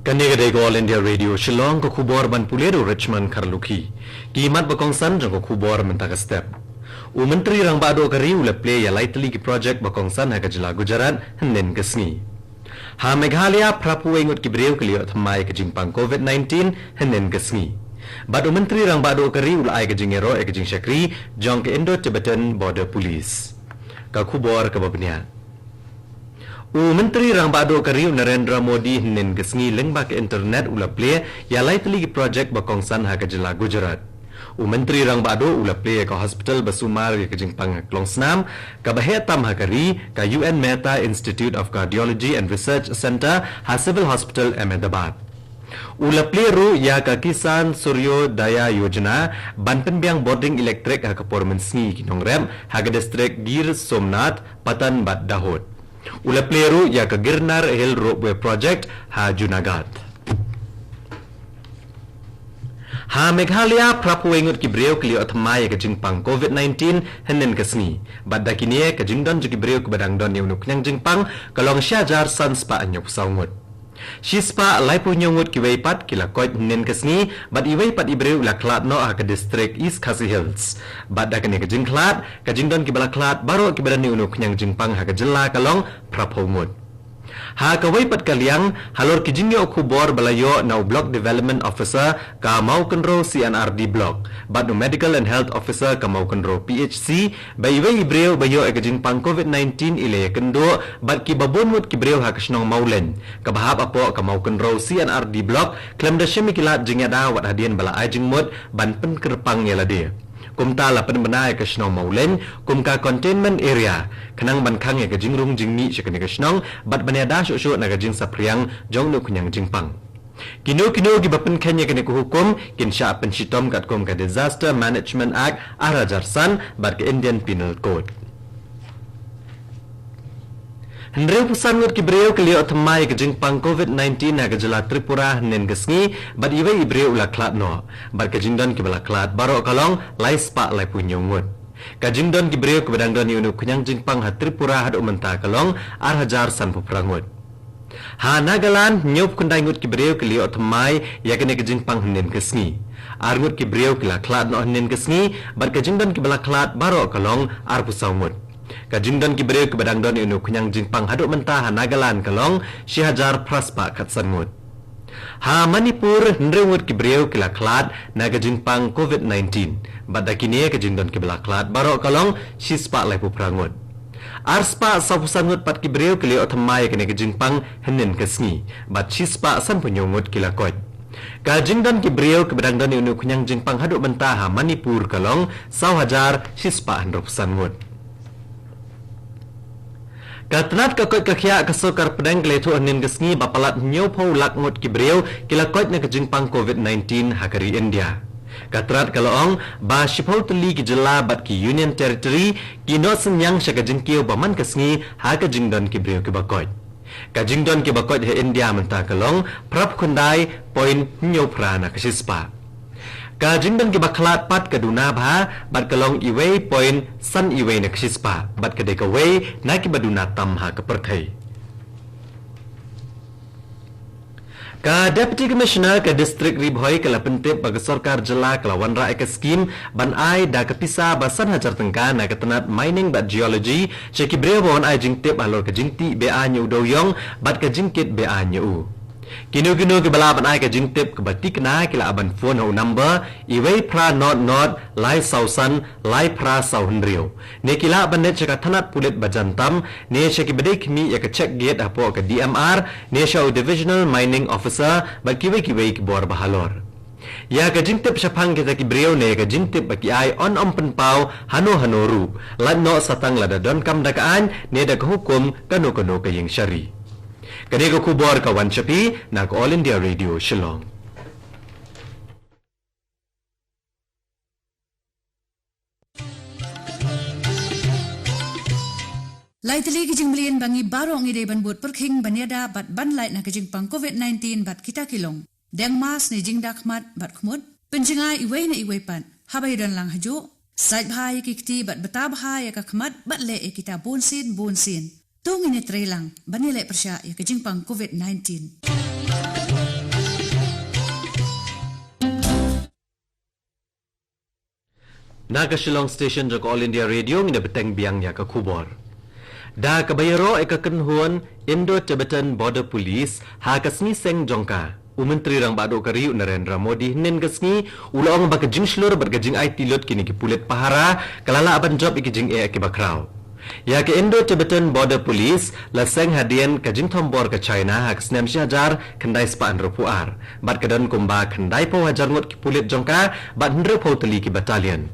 Kanegade ko All India Radio Shillong ko khubor ban Puledo Richmond Karluki. Kimat bakong san ko khubor mentaka step. Menteri rang bado kari ula play ya lightly ki project bakong san ha kajla Gujarat nen kesni. Ha Meghalaya prapu ingut ki breu kliyo thamai ke jingpang COVID-19 nen kesni. Bado menteri rang bado kari ula ai ke jingero e ke jing Shakri jong ke Indo-Tibetan Border Police. Ka khubor ka babnia. Menteri rang bado kariu Narendra Modi nen gesngi lengba ke internet ula play ya lightly project bakong san ha kajla Gujarat. Menteri rang bado ula play ka hospital basumar ke jingpang Klongsnam ka bahetam ha kari ka UN Mehta Institute of Cardiology and Research Center ha Civil Hospital Ahmedabad. Ula play ru ya ka Kisan Suryo Daya Yojana banpen biang boarding electric ha ka pormensngi kinongrem ha ka district Gir Somnath Patan Bat Dahod. Ula pleru ya ke Girnar Hill Roadway Project ha Junagadh. Ha Meghalaya prapu ingut ki breu kliyo atmai ke jingpang COVID-19 henen kesni. Badda kini ke jingdon juki breu ke badang don yunuk nyang jingpang kalong syajar sans pa anyop saungut. Shispa laipu nyungut ki weipat kila koit nen kesni bad iwei pat ibreu la klat no ha ke district East Khasi Hills. Badda kini ke jingklat ke jingdon ki bala klat baro ki badani unuk nyang jingpang ha ke jela kalong prapungut. Ha ka weipat kaliang halor ki jingyo khubor balayo now block development officer ka mau kenro CNRD block bad no medical and health officer ka mau kenro PHC baiwei ibreu bayo e ke jingpang COVID-19 ile kendo bad ki babonmut ki breu ha kasnong maulen ka bahap apo ka mau kenro CNRD block klem da shemi kilat jingyada wat hadien bala ai jingmut ban pen kerpang yala dia. Kumta la penbenai ke snong maulen kumka containment area kenang ban khang ya ke jingrung jingmi shikani ke snong bat banyada shu na ke jing sapriang jong nu kunyang jingpang kino gi bapen kenya ke ku hukum kin sha pen shitom kat kom ka Disaster Management Act arajarsan bat ke Indian Penal Code. Hendreu pusan ngut ki breu kliyo thamai ke jingpang COVID-19 na ke jela Tripura nen gesngi bad iwe ibreu ula klat no bad ke jingdon ki bala klat baro kalong lai spa lai punyungut ka jingdon ki breu ke badang don yunu kunyang jingpang ha Tripura had umenta kalong ar hajar san puprangut ha Nagaland nyop kundai ngut ki breu kliyo thamai ya ke jingpang nen gesngi ar ngut ki breu kila klat no nen gesngi bad ke jingdon ki bala klat baro kalong ar pusaungut ka jingdon ki breu ke badang don inu kunyang jingpang haduk mentah ha Nagaland kalong si hajar praspa kat sangut ha Manipur nrengut ki breu kila klat na ka jingpang COVID-19 badda kini ke jingdon ki bala klat baro kalong si spa lai puprangut arspa sa pusangut pat ki breu kili othamai ke jingpang henen kesni bad si spa san punyungut kila kot ka jingdon ki breu ke badang don inu kunyang jingpang haduk mentah ha Manipur kalong saw hajar si spa handrop sangut. Katnat kakot kakya kasokar pedang kletu anin gesngi bapalat nyopo lakngot ki breu kilakot na kajingpang COVID-19 hakari India. Katrat kaloong ba shipol tuli ki jela bat ki Union Territory kino senyang syakajingkio baman kesngi hakajingdon ki breu ki bakot. Kajingdon ki bakot he India mentah kalong prap kundai poin nyopra na kasispa. Ka jingdon ki baklat pat kaduna bha bat kalong iwei point san iwei na ksispa bat kadai ka wei na ki baduna tam ha ka perthai ka deputy commissioner ka district ribhoi kala pentip bag sarkar jela kala wanra ek scheme ban ai da ka pisa basan hajar tengka na ka tenat mining bat geology cheki brewon ai jingtip alor ka jingti be a nyu do yong bat ka jingkit be a nyu kino ke balaban ai ka jingtip ke batik na kila aban phone ho number iwei pra not lai sausan lai pra saunrio ne kila aban net chaka thanat pulit bajantam ne cheki bedek mi ya ka check gate apo ka DMR ne show divisional mining officer ba kiwei ki bor bahalor ya ka jingtip syapang kita ki breu ne ka jingtip baki ai on pen pau hano ru lan no satang lada don kam dakaan ne da ka hukum kano ka yeng syari. Kadego kubor kawan Chapi na All India Radio Shillong. Laitali kijing melian bangi barong ide ban buat perking banyada bat ban lait na kijing pang COVID-19 bat kita kilong. Deng mas ni jing dakmat bat khmut penjengai iwei na iwei pan habai dan lang hajo sait bhai kikti bat betab hai ka khmat bat le kita bonsin Tung ini trelang, banilai persya ya kejingpang COVID-19. Naga Shillong Station jok All India Radio ngina beteng biang ya ke kubor. Da kabayaro ekaken huan Indo-Tibetan Border Police ha kasni seng jongka. Menteri rang bado kari Narendra Modi nen gasni ulong ba kajing slur ber kajing IT lot kini ki pulet pahara kalala aban job ikijing e ke bakrau. Ya ke Indo-Tibetan Border Police la seng hadian kajing thombor ke China hak snem syajar kendai spaan rupuar. Bat kadan kumba kendai po hajar ngot ki pulet jongka bat ndre po teli ki battalion.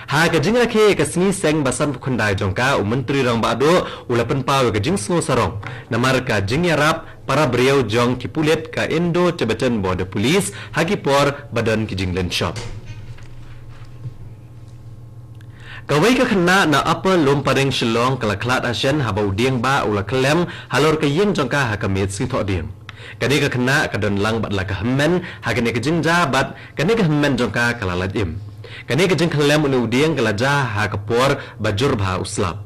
Ha kajing rakhe kasni seng basan khundai jongka menteri rang bado ulapan paw kajing sngo sarong namar ka jing yarap para beliau jong ki pulet ka Indo-Tibetan Border Police hagi por badan ki jing len shop. Kawai ka khna na upper Lomparing Shillong kala klat Asian habau dieng ba ula klem halor ka yeng jongka ha kamet si tho dieng. Kani ka khna ka don lang bat la ka hammen ha kani ka jing ja bat kani ka hammen jongka kala ladim. Kani kajing kelem unu dieng kelaja ha kapor bajur bha uslap.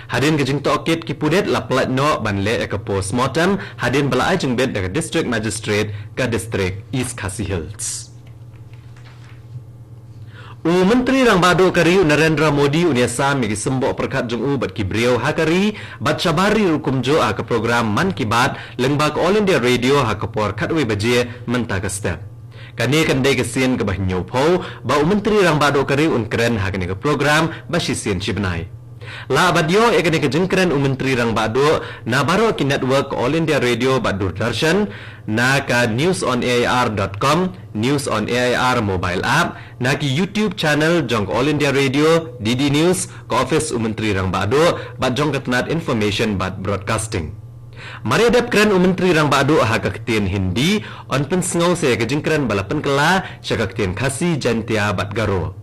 Hadin kajing tokit ki pudet la plat no ban le ka postmortem hadin bala ajing bed ka district magistrate ka district East Khasi Hills. Menteri rang bado kari Narendra Modi uniasa mi sembo perkat jung bat ki brio hakari bat sabari rukum jo ka program Man Ki Baat lengbak All India Radio ha kapor khatwe baje menta ka step. Kani kan dei kesien ke bah nyopo ba menteri rang bado kari keren ha kani ke program ba sisien chibnai la badio e kani ke jengkeren menteri rang bado na baro ki network All India Radio ba Doordarshan na ka newsonair.com news on AIR mobile app na ki YouTube channel jong All India Radio DD News ka office menteri rang bado ba jong katnat information ba broadcasting. Mari adap keren menteri rang bado ha kaktian Hindi on pensngau se kajing keren balapan kela syakaktian Khasi Jantia bat garo.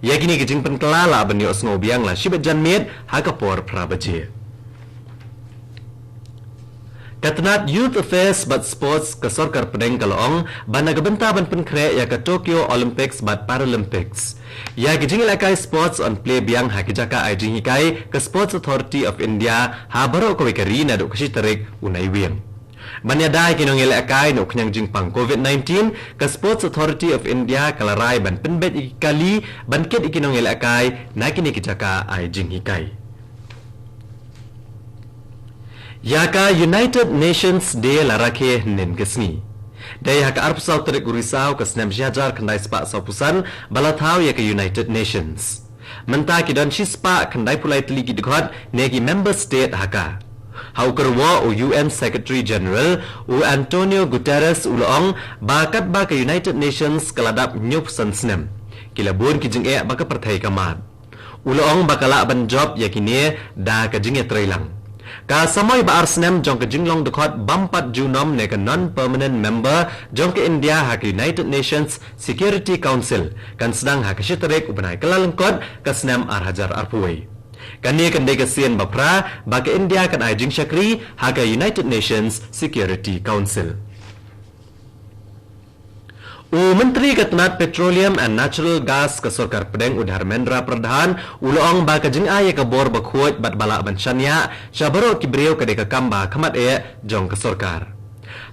Ya kini kajing pen kela la banyo osngau biang la shibat janmet ha kapor prabaje. Katnat Youth Affairs bat Sports ke Sorkar Pedeng Kalong ban nagabenta ban penkre ya ke Tokyo Olympics bat Paralympics. Ya kajing ilakai Sports on Play biang ha kijaka ajing hikai ke Sports Authority of India ha baro ko wikari na do kasitarik unai wiang. Banyadai kinong ilakai no knyang jingpang COVID-19 ke Sports Authority of India kalarai ban penbet ikali ban ket ikinong ilakai na kini kijaka ajing hikai. Yaka United Nations Day larake nen kesni. Day haka arpsau terik urisau ke senam syajar kendai sepak saupusan balatau ya ke United Nations. Mentah ki don shispa kendai pulai teligi dekat negi member state haka. Hau kerwa o UN Secretary General o Antonio Guterres ulong bakat ba ke United Nations keladap nyup san senam. Kilabun ki jeng baka pertai kamat. Ulong bakala ban job ya kini da ke jeng trailang. Ka samai ba Arsnem jong ke jinglong dekat bampat junom ne ke non-permanent member jong ke India ha ke United Nations Security Council kan sedang ha ke syitarik ubanai kelalengkot ke senam arhajar arpuai. Kani kan dei ke sien bapra ba ke India kan ai jing syakri ha ke United Nations Security Council. Menteri Katnat Petroleum and Natural Gas ke Sorkar Pedeng Dharmendra Pradhan ulong ba ka jing ay ka bor bakhuat bat bala ban syanya syabaro ki brio ka de ka kamba khamat jong ke Sorkar.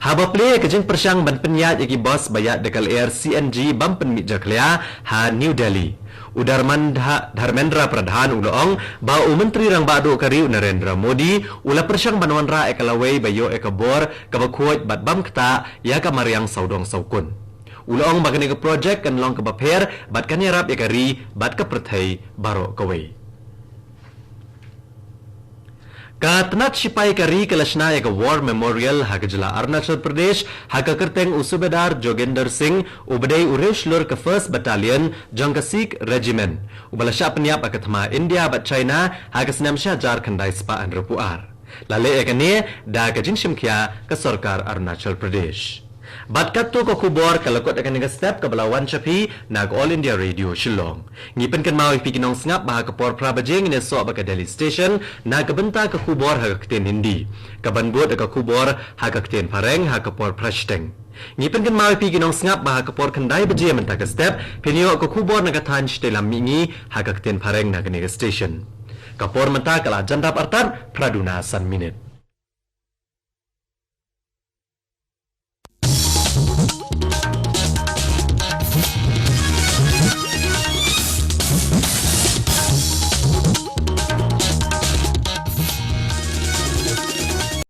Haba ple ka jing persyang ban penyat ki bos bayat dekal air CNG bam pen mi jaklia ha New Delhi. Dharmendra Pradhan ulong ba menteri rang bado kari Narendra Modi ula persyang banwan ra ekalaway bayo ka bor ka bakhuat bat bam kta ya ka mariang saudong saukun. Ulong bagani ke projek kan long ke baper bat kan yarap yakari bat ke perthai baro kawai. Ka tenat sipai kari kelasna ya ke War Memorial ha ke jela Arunachal Pradesh ha ke kerteng usubedar Jogender Singh ubadai ureslur ke 1st Battalion jong ke Sikh Regiment. Ubala sya penyap ke thma India bat China ha ke senam syajar kandai spaan rupuar. Lale ekane da ke jinshimkhya ke Sarkar Arunachal Pradesh. Bat katu ko kubor kalakot akan nga step ke balawan syapi nag All India Radio Shillong. Ngipen kan mau ipikinong sngap bah kapor prabajeng ne so ba ka Delhi Station na kabenta ke kubor ha kakten Hindi. Kabanbot ka kubor ha kakten Pareng ha kapor Prashteng. Ngipen kan mau ipikinong sngap bah kapor kandai baje menta ka step pinyo ko kubor na katan stelam mingi ha kakten Pareng na ka station. Kapor menta kala jandap artar praduna san minute.